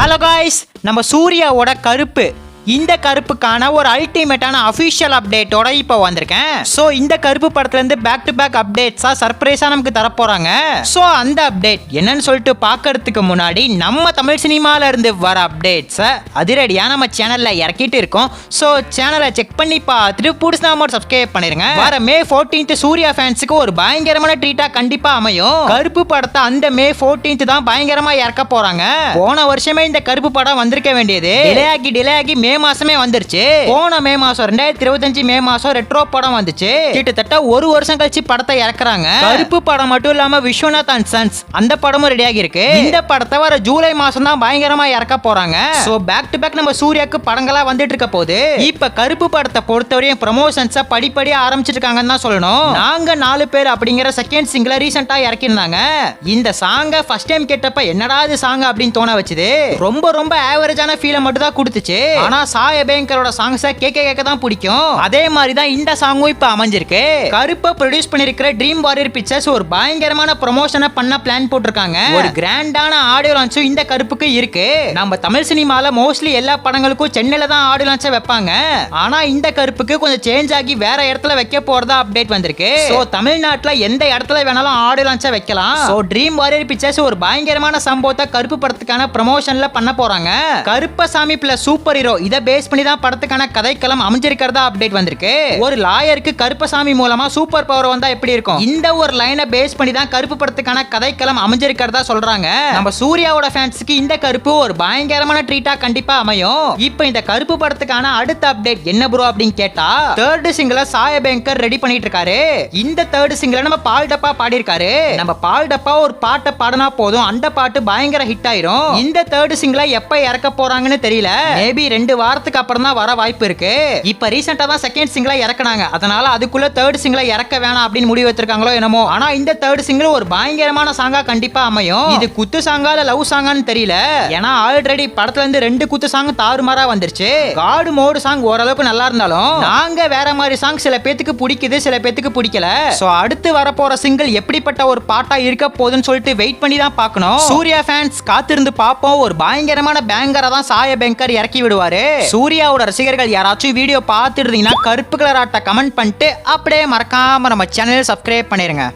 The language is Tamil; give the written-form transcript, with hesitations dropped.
ஹலோ காய்ஸ், நம்ம சூர்யாவோட கருப்பு இந்த கருப்புக்கான ஒரு அல்டிமேட்டான அஃபிஷியல் அப்டேட்டோட இப்போ வந்திருக்கேன். ஸோ இந்த கருப்பு படத்துலேருந்து பேக் டு பேக் அப்டேட்ஸாக சர்ப்ரைஸாக நமக்கு தரப்போகிறாங்க. ஸோ அந்த அப்டேட் என்னன்னு சொல்லிட்டு பார்க்கறதுக்கு முன்னாடி நம்ம தமிழ் சினிமாவில் இருந்து வர அப்டேட்ஸை அதிரடியாக நம்ம சேனலில் இறக்கிட்டு இருக்கோம். ஸோ சேனலை செக் பண்ணி பார்த்துட்டு பிடிச்சா மட்டும் சப்ஸ்கிரைப் பண்ணிருங்க. வர மே 14th சூர்யா ஃபேன்ஸுக்கு ஒரு பயங்கரமான ட்ரீட்டாக கண்டிப்பாக அமையும். கருப்பு படத்தை அந்த மே 14th தான் பயங்கரமாக இறக்க போகிறாங்க. போன வருஷமே இந்த கருப்பு படம் வந்திருக்க வேண்டியது டிலே ஆகி மே மாசமே வந்துருச்சு. போன மே மாசம் 2025 மே மாசம் ரெட்ரோ படம் வந்துச்சு. கிட்டத்தட்ட ஒரு வருஷம் கழிச்சு படத்தை இறக்குறாங்க. கருப்பு படம் மட்டும் இல்லாம விஸ்வநாத் அண்ட் சன்ஸ் அந்த படமும் ரெடி ஆகி இருக்கு. இந்த படத்தை வர ஜூலை மாசம் தான் பயங்கரமா இறக்க போறாங்க. சோ பேக் டு பேக் நம்ம சூர்யாக்கு படங்களா வந்துட்டு இருக்க போது இப்ப கருப்பு படத்தை பொறுத்தவரையும் ப்ரமோஷன்ஸ படிப்படியா ஆரம்பிச்சிருக்காங்கன்னு தான் சொல்லணும். நாங்க 4 பேர் அப்படிங்கிற செகண்ட் சிங்கிள ரீசெண்டா இறக்கிருந்தாங்க. இந்த சாங்க ஃபர்ஸ்ட் டைம் கேட்டப்ப என்னடா இது சாங் அப்படின்னு தோண வச்சுது. ரொம்ப ஆவரேஜான ஃபீலை மட்டும் தான் கொடுத்துச்சு. ஆனா சாய் அபேங்கரோட சாங்ஸை கேட்க தான் பிடிக்கும். அதே மாதிரி தான் இந்த சாங்கும் இப்ப அமைஞ்சிருக்கு. கருப்பை ப்ரொடியூஸ் பண்ணிருக்கிற ட்ரீம் வாரியர் பிக்சர்ஸ் ஒரு பயங்கரமான ப்ரமோஷனை பண்ண பிளான் போட்டிருக்காங்க. ஒரு கிராண்டான ஆடியோ லான்ச்சும் இந்த கருப்புக்கு இருக்கு. நம்ம தமிழ் சினிமால மோஸ்ட்லி எல்லா படங்களுக்கும் சென்னையில தான் ஆடியோ லான்ச்சை வைப்பாங்க. ஆனா இந்த கருப்புக்கு கொஞ்சம் சேஞ்ச் ஆகி வேற இடத்துல வைக்க போறதா அப்டேட் வந்திருக்கு. சோ தமிழ்நாட்டுல எந்த இடத்துல வேணாலும் ஆடியோ லான்ச்சை வைக்கலாம். சோ ட்ரீம் வாரியர் பிக்சர்ஸ் ஒரு பயங்கரமான சம்பவத்தை கருப்பு படத்துக்கான ப்ரமோஷன்ல பண்ண போறாங்க. கருப்பசாமி பிளஸ் சூப்பர் ஹீரோ இத பேஸ் பண்ணி தான் படத்துக்கான கதைக்களம் அமைஞ்சிருக்கிறதா அப்டேட் வந்திருக்கு. ஒரு லாயருக்கு கருப்பசாமி மூலமா சூப்பர் பவர் வந்தா எப்படி இருக்கும், இந்த ஒரு லைனை பேஸ் பண்ணி தான் கருப்பு படத்துக்கான கதைக்களம் அமைஞ்சிருக்கிறதா சொல்றாங்க. நம்ம சூர்யாவோட ஃபேன்ஸ்க்கு இந்த கருப்பு ஒரு பயங்கரமான ட்ரீட்டா கண்டிப்பா அமையும். இப்போ இந்த கருப்பு படத்துக்கான அடுத்த அப்டேட் என்ன ப்ரோ அப்படின்னு கேட்டா, தேர்ட் சிங்கிள சாய் அபேங்கர் ரெடி பண்ணிட்டு இருக்காரு. இந்த தேர்ட் சிங்கிள நம்ம பால் டப்பா பாடி இருக்காரு. நம்ம பால் டப்பா ஒரு பாட்டை பாடினா போதும், அந்த பாட்டு பயங்கர ஹிட் ஆயிரும். இந்த தேர்ட் சிங்கிள எப்ப இறக்க போறாங்கன்னு தெரியல. மேபி 2 வாரத்துக்கு அப்புறம் தான் வர வாய்ப்பு இருக்கு. இப்ப ரீசெண்டா தான் செகண்ட் சிங்கிளா இறக்குனாங்க. அதனால அதுக்குள்ள தேர்ட் சிங்கிளா இறக்க வேணாம் அப்படின்னு முடிவு எடுத்திருக்காங்களோ என்னமோ. ஆனா இந்த தேர்ட் சிங்கிள் ஒரு பயங்கரமான சாங்கா கண்டிப்பா அமையும். இது குத்து சாங்கா இல்ல லவ் சாங்கான்னு தெரியல. ஏன்னா ஆல்ரெடி படத்துல இருந்து 2 குத்து சாங் தாறுமாறா வந்துருச்சு. காடு மோடு சாங் ஓரளவுக்கு நல்லா இருந்தாலும் நாங்க வேற மாதிரி சாங் சில பேத்துக்கு பிடிக்குது, சில பேத்துக்கு பிடிக்கல. சோ அடுத்து வர போற சிங்கிள் எப்படிப்பட்ட ஒரு பாட்டா இருக்க போகுதுன்னு சொல்லிட்டு வெயிட் பண்ணி தான் பார்க்கணும். சூர்யா ஃபேன்ஸ் காத்திருந்து பார்ப்போம். ஒரு பயங்கரமான பேங்கரா தான் சாய் அபேங்கர் இறக்கி விடுவாரு. சூர்யாவோட ரசிகர்கள் யாராச்சும் வீடியோ பார்த்துட்டு இருந்தீங்கன்னா கருப்பு கலர் ஆட்ட கமெண்ட் பண்ணிட்டு அப்படியே மறக்காம நம்ம சேனல் சப்ஸ்கிரைப் பண்ணிருங்க.